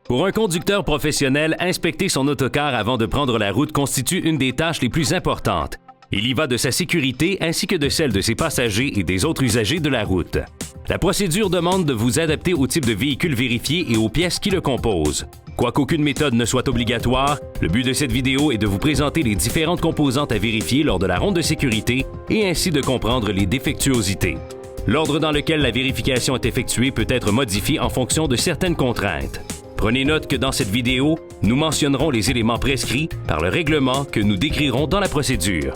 Pour un conducteur professionnel, inspecter son autocar avant de prendre la route constitue une des tâches les plus importantes. Il y va de sa sécurité ainsi que de celle de ses passagers et des autres usagers de la route. La procédure demande de vous adapter au type de véhicule vérifié et aux pièces qui le composent. Quoiqu'aucune méthode ne soit obligatoire, le but de cette vidéo est de vous présenter les différentes composantes à vérifier lors de la ronde de sécurité et ainsi de comprendre les défectuosités. L'ordre dans lequel la vérification est effectuée peut être modifié en fonction de certaines contraintes. Prenez note que dans cette vidéo, nous mentionnerons les éléments prescrits par le règlement que nous décrirons dans la procédure.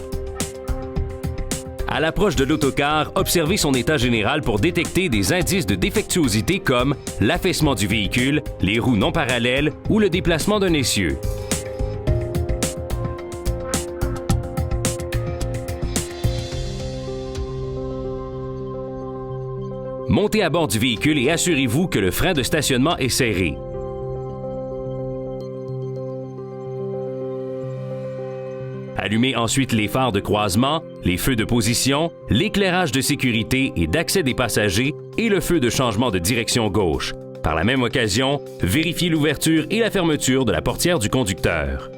À l'approche de l'autocar, observez son état général pour détecter des indices de défectuosité comme l'affaissement du véhicule, les roues non parallèles ou le déplacement d'un essieu. Montez à bord du véhicule et assurez-vous que le frein de stationnement est serré. Allumez ensuite les phares de croisement, les feux de position, l'éclairage de sécurité et d'accès des passagers et le feu de changement de direction gauche. Par la même occasion, vérifiez l'ouverture et la fermeture de la portière du conducteur.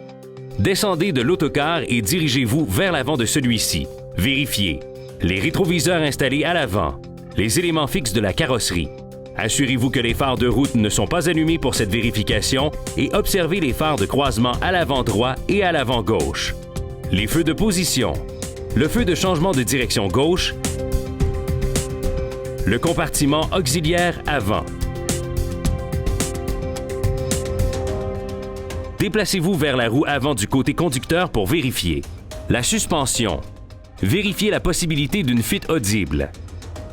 Descendez de l'autocar et dirigez-vous vers l'avant de celui-ci. Vérifiez les rétroviseurs installés à l'avant, les éléments fixes de la carrosserie. Assurez-vous que les phares de route ne sont pas allumés pour cette vérification et observez les phares de croisement à l'avant droit et à l'avant gauche. Les feux de position, le feu de changement de direction gauche, le compartiment auxiliaire avant. Déplacez-vous vers la roue avant du côté conducteur pour vérifier. La suspension. Vérifiez la possibilité d'une fuite audible.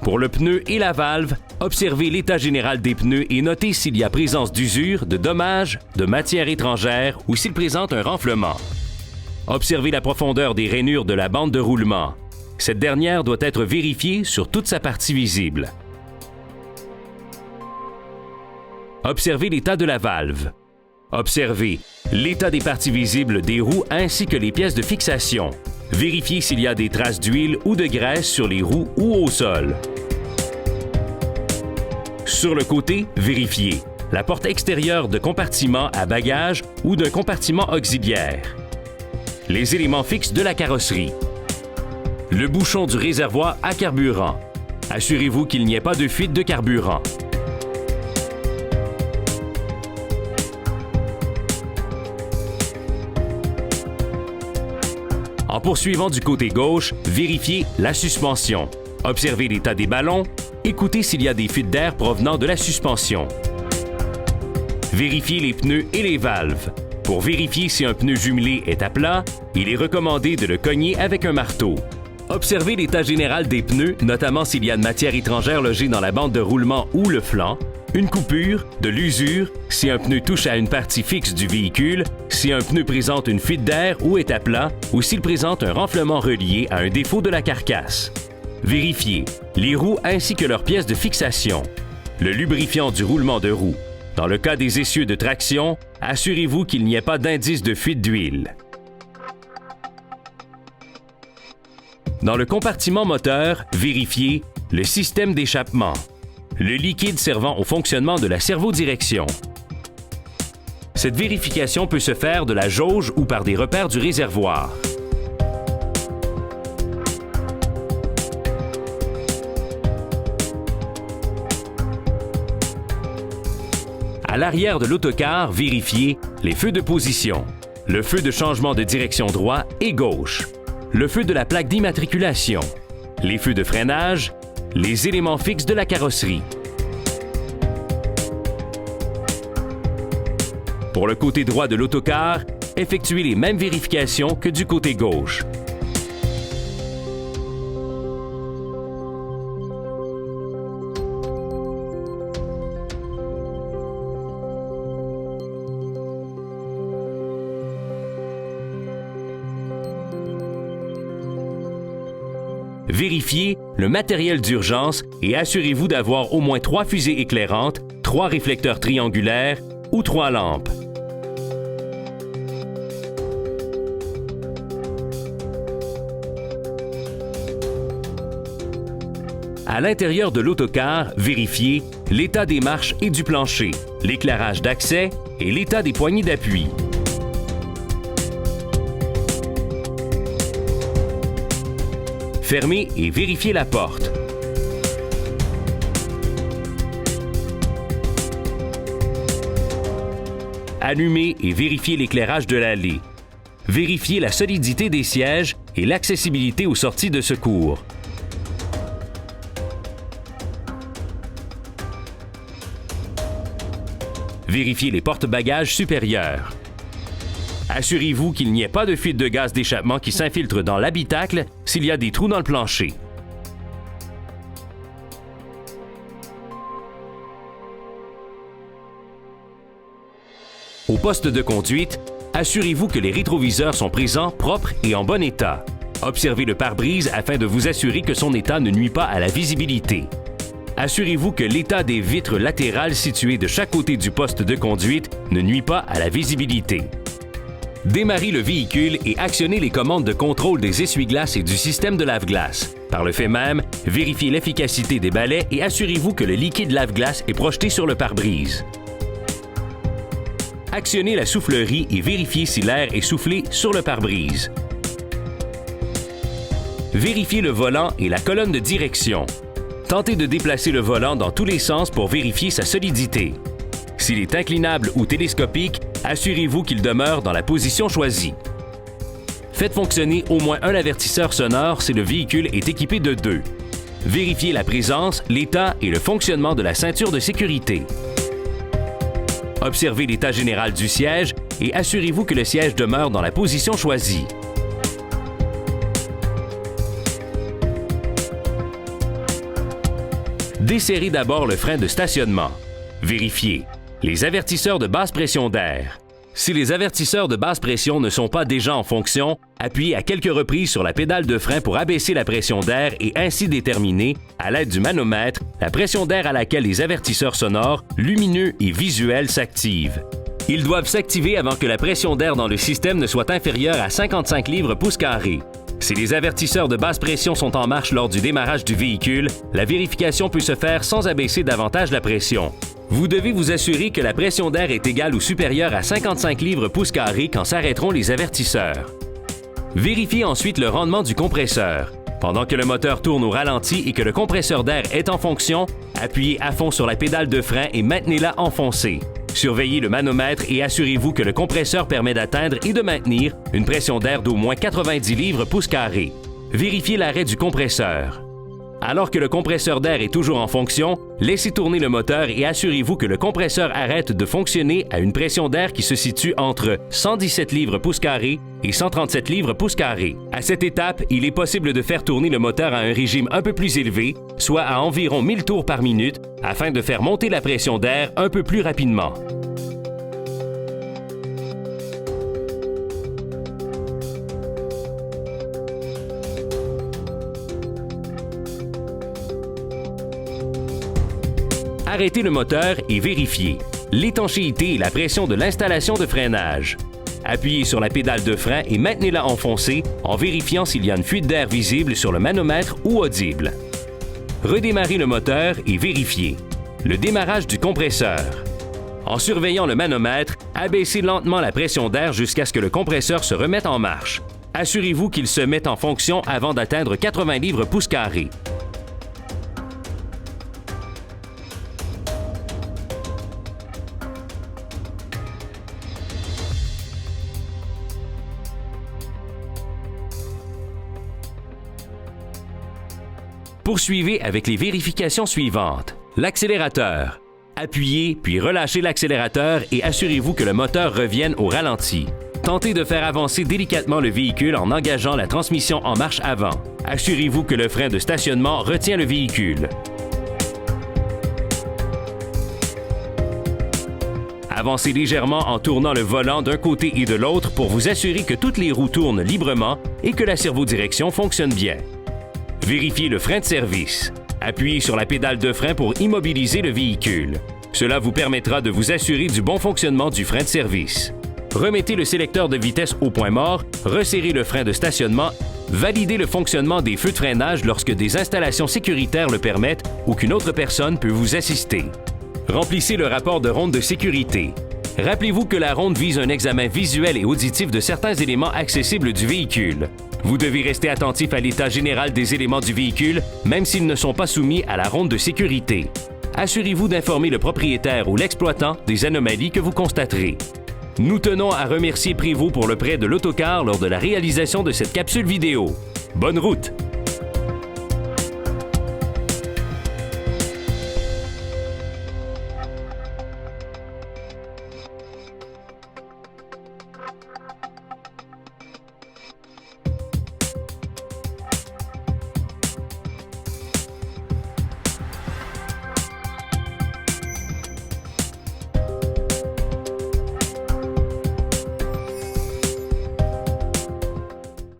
Pour le pneu et la valve, observez l'état général des pneus et notez s'il y a présence d'usure, de dommages, de matière étrangère ou s'il présente un renflement. Observez la profondeur des rainures de la bande de roulement. Cette dernière doit être vérifiée sur toute sa partie visible. Observez l'état de la valve. Observez l'état des parties visibles des roues ainsi que les pièces de fixation. Vérifiez s'il y a des traces d'huile ou de graisse sur les roues ou au sol. Sur le côté, vérifiez la porte extérieure de compartiment à bagages ou d'un compartiment auxiliaire. Les éléments fixes de la carrosserie. Le bouchon du réservoir à carburant. Assurez-vous qu'il n'y ait pas de fuite de carburant. En poursuivant du côté gauche, vérifiez la suspension. Observez l'état des ballons. Écoutez s'il y a des fuites d'air provenant de la suspension. Vérifiez les pneus et les valves. Pour vérifier si un pneu jumelé est à plat, il est recommandé de le cogner avec un marteau. Observez l'état général des pneus, notamment s'il y a de matière étrangère logée dans la bande de roulement ou le flanc, une coupure, de l'usure, si un pneu touche à une partie fixe du véhicule, si un pneu présente une fuite d'air ou est à plat, ou s'il présente un renflement relié à un défaut de la carcasse. Vérifiez les roues ainsi que leurs pièces de fixation, le lubrifiant du roulement de roue. Dans le cas des essieux de traction, assurez-vous qu'il n'y ait pas d'indice de fuite d'huile. Dans le compartiment moteur, vérifiez le système d'échappement, le liquide servant au fonctionnement de la servodirection. Cette vérification peut se faire de la jauge ou par des repères du réservoir. À l'arrière de l'autocar, vérifiez les feux de position, le feu de changement de direction droit et gauche, le feu de la plaque d'immatriculation, les feux de freinage, les éléments fixes de la carrosserie. Pour le côté droit de l'autocar, effectuez les mêmes vérifications que du côté gauche. Vérifiez le matériel d'urgence et assurez-vous d'avoir au moins 3 fusées éclairantes, 3 réflecteurs triangulaires ou 3 lampes. À l'intérieur de l'autocar, vérifiez l'état des marches et du plancher, l'éclairage d'accès et l'état des poignées d'appui. Fermez et vérifiez la porte. Allumez et vérifiez l'éclairage de l'allée. Vérifiez la solidité des sièges et l'accessibilité aux sorties de secours. Vérifiez les porte-bagages supérieurs. Assurez-vous qu'il n'y ait pas de fuite de gaz d'échappement qui s'infiltre dans l'habitacle s'il y a des trous dans le plancher. Au poste de conduite, assurez-vous que les rétroviseurs sont présents, propres et en bon état. Observez le pare-brise afin de vous assurer que son état ne nuit pas à la visibilité. Assurez-vous que l'état des vitres latérales situées de chaque côté du poste de conduite ne nuit pas à la visibilité. Démarrez le véhicule et actionnez les commandes de contrôle des essuie-glaces et du système de lave-glace. Par le fait même, vérifiez l'efficacité des balais et assurez-vous que le liquide lave-glace est projeté sur le pare-brise. Actionnez la soufflerie et vérifiez si l'air est soufflé sur le pare-brise. Vérifiez le volant et la colonne de direction. Tentez de déplacer le volant dans tous les sens pour vérifier sa solidité. S'il est inclinable ou télescopique, assurez-vous qu'il demeure dans la position choisie. Faites fonctionner au moins un avertisseur sonore si le véhicule est équipé de 2. Vérifiez la présence, l'état et le fonctionnement de la ceinture de sécurité. Observez l'état général du siège et assurez-vous que le siège demeure dans la position choisie. Desserrez d'abord le frein de stationnement. Vérifiez les avertisseurs de basse pression d'air. Si les avertisseurs de basse pression ne sont pas déjà en fonction, appuyez à quelques reprises sur la pédale de frein pour abaisser la pression d'air et ainsi déterminer, à l'aide du manomètre, la pression d'air à laquelle les avertisseurs sonores, lumineux et visuels s'activent. Ils doivent s'activer avant que la pression d'air dans le système ne soit inférieure à 55 livres pouces carrés. Si les avertisseurs de basse pression sont en marche lors du démarrage du véhicule, la vérification peut se faire sans abaisser davantage la pression. Vous devez vous assurer que la pression d'air est égale ou supérieure à 55 livres pouces carrés quand s'arrêteront les avertisseurs. Vérifiez ensuite le rendement du compresseur. Pendant que le moteur tourne au ralenti et que le compresseur d'air est en fonction, appuyez à fond sur la pédale de frein et maintenez-la enfoncée. Surveillez le manomètre et assurez-vous que le compresseur permet d'atteindre et de maintenir une pression d'air d'au moins 90 livres pouces carrés. Vérifiez l'arrêt du compresseur. Alors que le compresseur d'air est toujours en fonction, laissez tourner le moteur et assurez-vous que le compresseur arrête de fonctionner à une pression d'air qui se situe entre 117 livres pouces carrés et 137 livres pouces carrés. À cette étape, il est possible de faire tourner le moteur à un régime un peu plus élevé, soit à environ 1000 tours par minute, afin de faire monter la pression d'air un peu plus rapidement. Arrêtez le moteur et vérifiez l'étanchéité et la pression de l'installation de freinage. Appuyez sur la pédale de frein et maintenez-la enfoncée en vérifiant s'il y a une fuite d'air visible sur le manomètre ou audible. Redémarrez le moteur et vérifiez le démarrage du compresseur. En surveillant le manomètre, abaissez lentement la pression d'air jusqu'à ce que le compresseur se remette en marche. Assurez-vous qu'il se mette en fonction avant d'atteindre 80 livres pouces carrés. Poursuivez avec les vérifications suivantes. L'accélérateur. Appuyez puis relâchez l'accélérateur et assurez-vous que le moteur revienne au ralenti. Tentez de faire avancer délicatement le véhicule en engageant la transmission en marche avant. Assurez-vous que le frein de stationnement retient le véhicule. Avancez légèrement en tournant le volant d'un côté et de l'autre pour vous assurer que toutes les roues tournent librement et que la servodirection fonctionne bien. Vérifiez le frein de service. Appuyez sur la pédale de frein pour immobiliser le véhicule. Cela vous permettra de vous assurer du bon fonctionnement du frein de service. Remettez le sélecteur de vitesse au point mort, resserrez le frein de stationnement, validez le fonctionnement des feux de freinage lorsque des installations sécuritaires le permettent ou qu'une autre personne peut vous assister. Remplissez le rapport de ronde de sécurité. Rappelez-vous que la ronde vise un examen visuel et auditif de certains éléments accessibles du véhicule. Vous devez rester attentif à l'état général des éléments du véhicule, même s'ils ne sont pas soumis à la ronde de sécurité. Assurez-vous d'informer le propriétaire ou l'exploitant des anomalies que vous constaterez. Nous tenons à remercier Prévost pour le prêt de l'autocar lors de la réalisation de cette capsule vidéo. Bonne route!